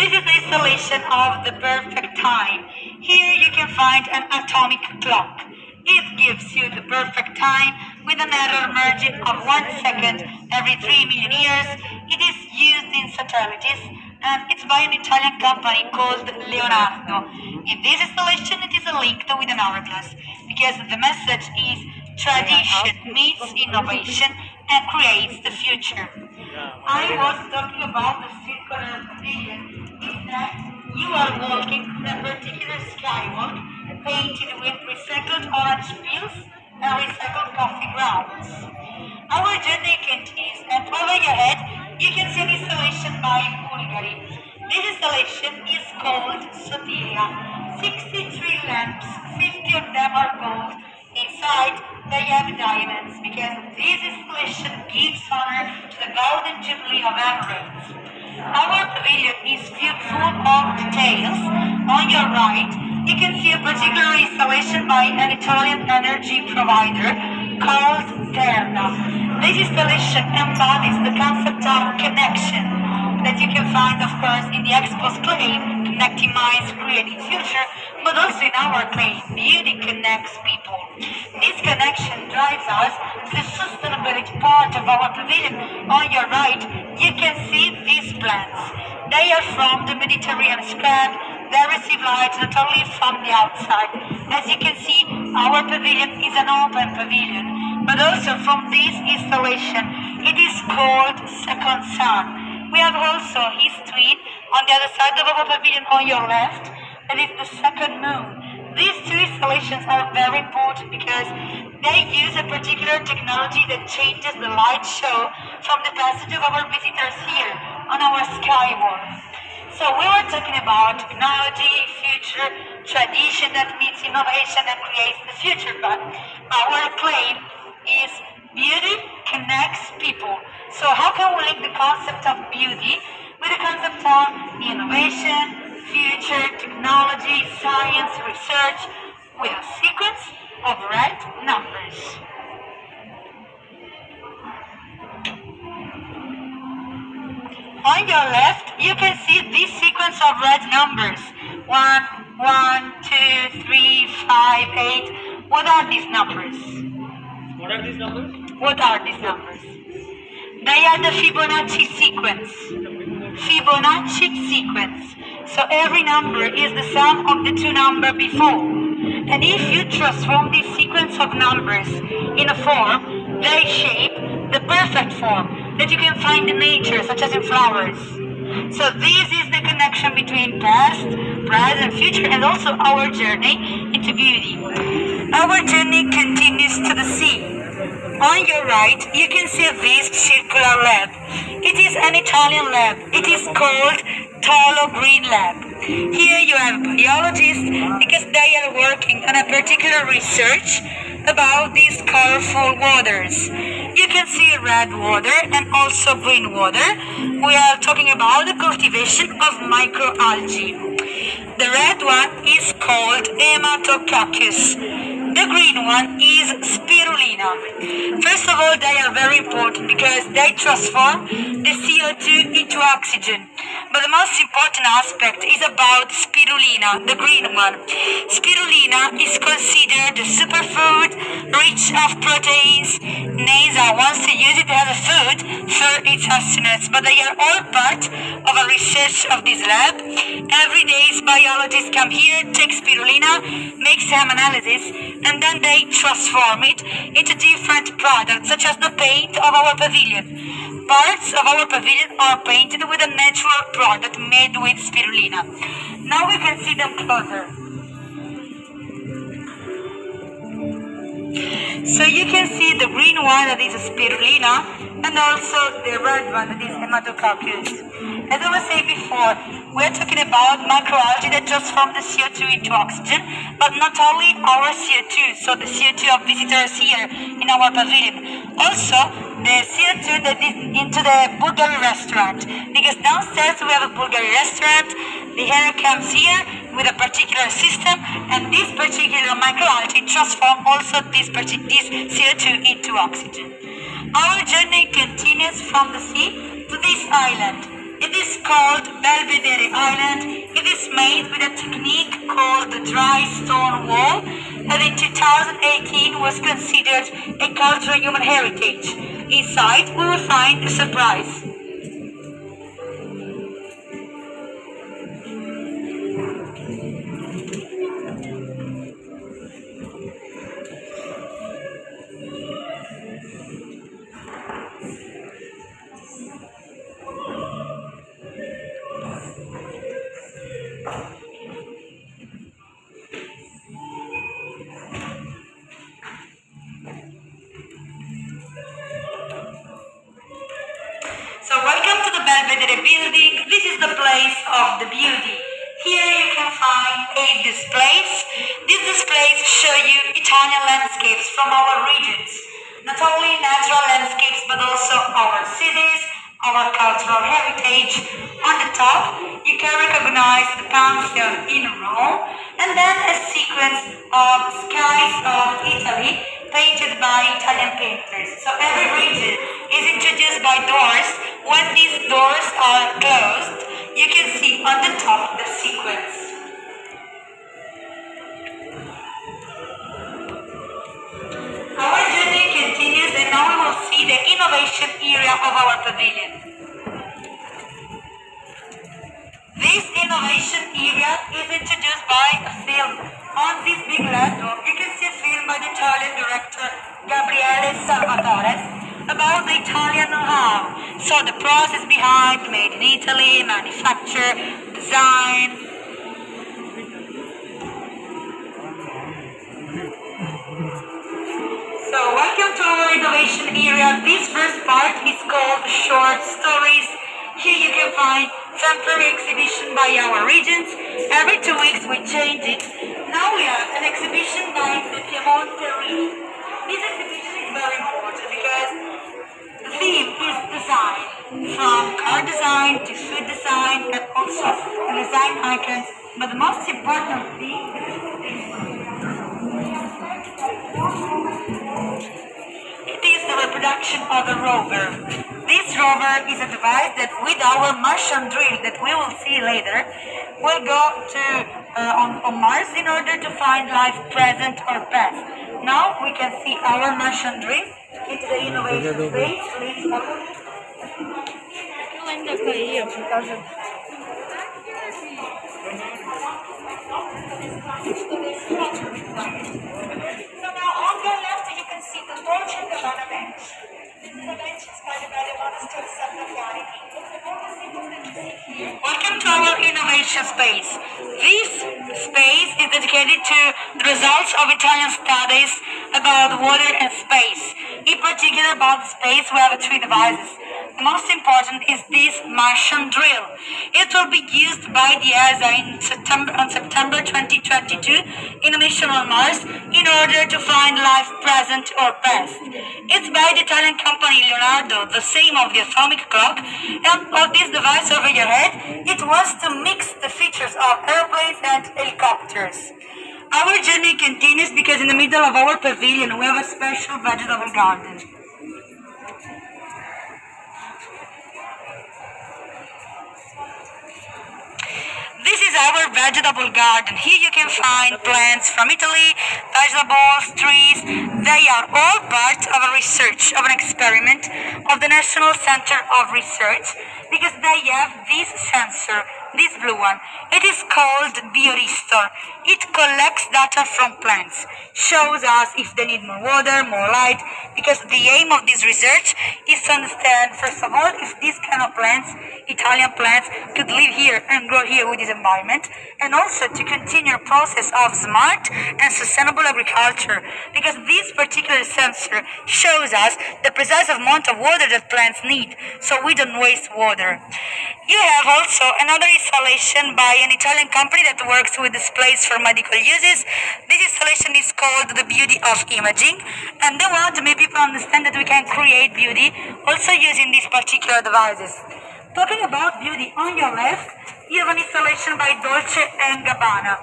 This is the installation of the perfect time. Here you can find an atomic clock. It gives you the perfect time with an error margin of 1 second every 3 million years. It is used in satellites and it's by an Italian company called Leonardo. In this installation it is linked with an hourglass because the message is tradition meets innovation and creates the future. I was talking about the circular pavilion. Is that you are walking in a particular skywalk painted with recycled orange peels and recycled coffee grounds. Our journey continues, and over your head you can see an installation by Bulgari. This installation is called Sofia. 63 lamps, 50 of them are gold. Inside they have diamonds because this installation gives honor to the golden jubilee of emeralds. Our pavilion is full of details. On your right, you can see a particular installation by an Italian energy provider called Terna. This installation embodies the concept of connection that you can find, of course, in the Expo's claim, connecting minds, creating future, but also in our claim, beauty connects people. This connection drives us to the sustainability part of our pavilion. On your right, you can see these plants. They are from the Mediterranean scrap. They receive light not only from the outside. As you can see, our pavilion is an open pavilion, but also from this installation, it is called Second Sun. We have also his twin on the other side of our pavilion on your left, that is the second moon. These two installations are very important because they use a particular technology that changes the light show from the passage of our visitors here on our skywalk. So we were talking about technology, future, tradition that meets innovation and creates the future, but our claim is beauty connects people. So how can we link the concept of beauty with the concept of innovation, future, technology, science, research, with a sequence of red numbers? On your left, you can see this sequence of red numbers. 1, 1, 2, 3, 5, 8. What are these numbers? What are these numbers? What are these numbers? They are the Fibonacci sequence. Fibonacci sequence. So every number is the sum of the two numbers before. And if you transform this sequence of numbers in a form, they shape the perfect form that you can find in nature, such as in flowers. So this is the connection between past, present, future, and also our journey into beauty. Our journey continues to the sea. On your right, you can see this circular lab. It is an Italian lab. It is called Tallow Green Lab. Here you have biologists because they are working on a particular research about these colorful waters. You can see red water and also green water. We are talking about the cultivation of microalgae. The red one is called Hematococcus. The green one is spirulina. First of all, they are very important because they transform the CO2 into oxygen. But the most important aspect is about spirulina, the green one. Spirulina is considered a superfood rich of proteins. NASA wants to use it as a food for its astronauts, but they are all part of a research of this lab. Every day, biologists come here, take spirulina, make some analysis, and then they transform it into different products, such as the paint of our pavilion. Parts of our pavilion are painted with a natural product made with spirulina. Now we can see them closer. So you can see the green one, that is spirulina, and also the red one, that is Hematococcus. As I was saying before, we're talking about microalgae that transform the CO2 into oxygen, but not only our CO2, so the CO2 of visitors here in our pavilion, also the CO2 that is into the Bulgari restaurant, because downstairs we have a Bulgari restaurant. The air comes here with a particular system, and this particular microalgae transform also this CO2 into oxygen. Our journey continues from the sea to this island. It It is called Belvedere Island. It is made with a technique called the dry stone wall, and in 2018 was considered a cultural human heritage. Inside, we will find a surprise. So welcome to the Belvedere building. This is the place of the beauty. Here you can find 8 displays. These displays show you Italian landscapes from our regions. Not only natural landscapes but also our cities, our cultural heritage. On the top you can recognize the Pantheon in Rome, and then a sequence of skies of Italy painted by Italian painters. So every region is introduced by doors. When these doors are closed, you can see on the top the sequence. Our journey continues, and now we will see the innovation area of our pavilion. This innovation area is introduced by a film. On this big laptop, you can see a film by the Italian director Gabriele Salvatore about the Italian know-how. So the process behind made in Italy, manufacture, design. So welcome to our innovation area. This first part is called short stories. Here you can find temporary exhibition by our regions. Every 2 weeks we change it. Now we have an exhibition by the Piemonte region. This exhibition is very important because the theme is design, from car design to food design and also design icons. But the most important thing is the reproduction of the rover. This rover is a device that with our Martian drill that we will see later will go to on Mars in order to find life present or past. Now we can see our Martian drill into the innovation space. Please follow me. So now on your left you can see the Dolce & Gabbana bench. This is a bench inspired by the monastery of Santa Chiara. Welcome to our innovation space. This space is dedicated to the results of Italian studies about water and space. In particular about space we have 3 devices. The most important is this Martian drill. It will be used by the ESA on September 2022 in a mission on Mars in order to find life present or past. It's by the Italian company Leonardo, the same of the atomic clock, and of this device over your head, it was to mix the features of airplanes and helicopters. Our journey continues because in the middle of our pavilion we have a special vegetable garden. This is our vegetable garden. Here you can find plants from Italy, vegetables, trees. They are all part of a research, of an experiment of the National Center of Research, because they have this sensor, this blue one. It is called Bioristor. It collects data from plants, shows us if they need more water, more light, because the aim of this research is to understand, first of all, if these kind of plants, Italian plants, could live here and grow here with this environment, and also to continue a process of smart and sustainable agriculture, because this particular sensor shows us the precise amount of water that plants need, so we don't waste water. You have also another installation by an Italian company that works with displays for medical uses. This installation is called the Beauty of Imaging, and they want to make people understand that we can create beauty also using these particular devices. Talking about beauty, on your left, you have an installation by Dolce & Gabbana.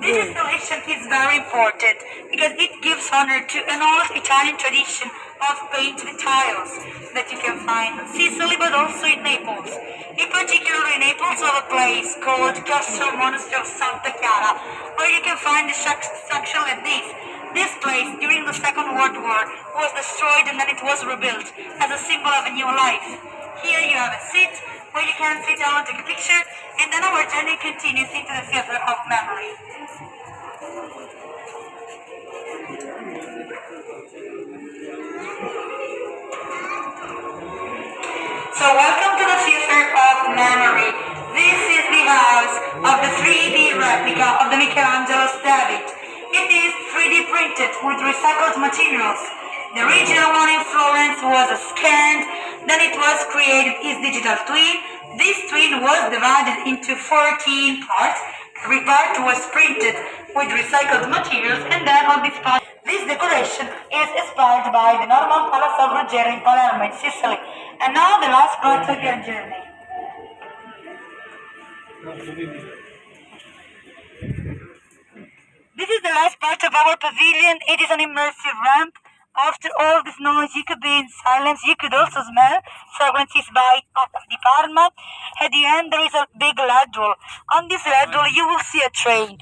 This installation is very important because it gives honor to an old Italian tradition of paint with tiles that you can find in Sicily but also in Naples. In particular in Naples we have a place called Castle Monastery of Santa Chiara where you can find the structure like this. This place during the Second World War was destroyed and then it was rebuilt as a symbol of a new life. Here you have a seat where you can sit down and take a picture, and then our journey continues into the theater of memory. So welcome to the theater of memory. This is the house of the 3D replica of the Michelangelo's David. It is 3D printed with recycled materials. The original one in Florence was scanned, then it was created as digital twin. This twin was divided into 14 parts. Every part was printed with recycled materials, and then on this part, this decoration is inspired by the Norman Palace of Ruggiero in Palermo in Sicily. And now the last part of your journey. This is the last part of our pavilion. It is an immersive ramp. After all this noise, you could be in silence. You could also smell fragrances by di Parma. At the end, there is a big ladle. On this ladle, you will see a train.